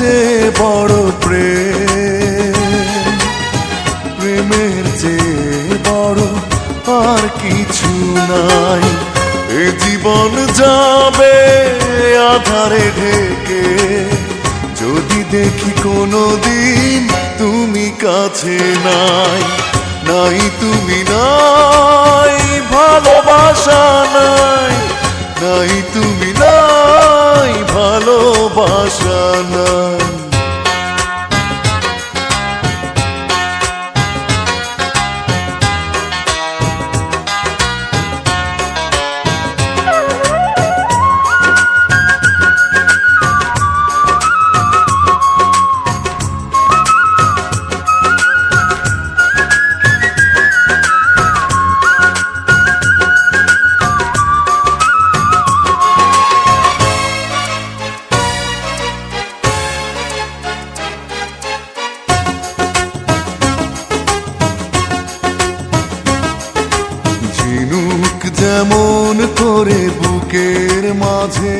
চেয়ে বড় প্রেম, প্রেমের চেয়ে বড় আর কিছু নাই। এ জীবন যাবে আধারে ঢেকে, যদি দেখি কোনোদিন তুমি কাছে নাই। নাই তুমি নাই, ভালোবাসা নাই। নাই তুমি নাই, ভালোবাসা নাই। ঝিনুক যেমন করে বুকের মাঝে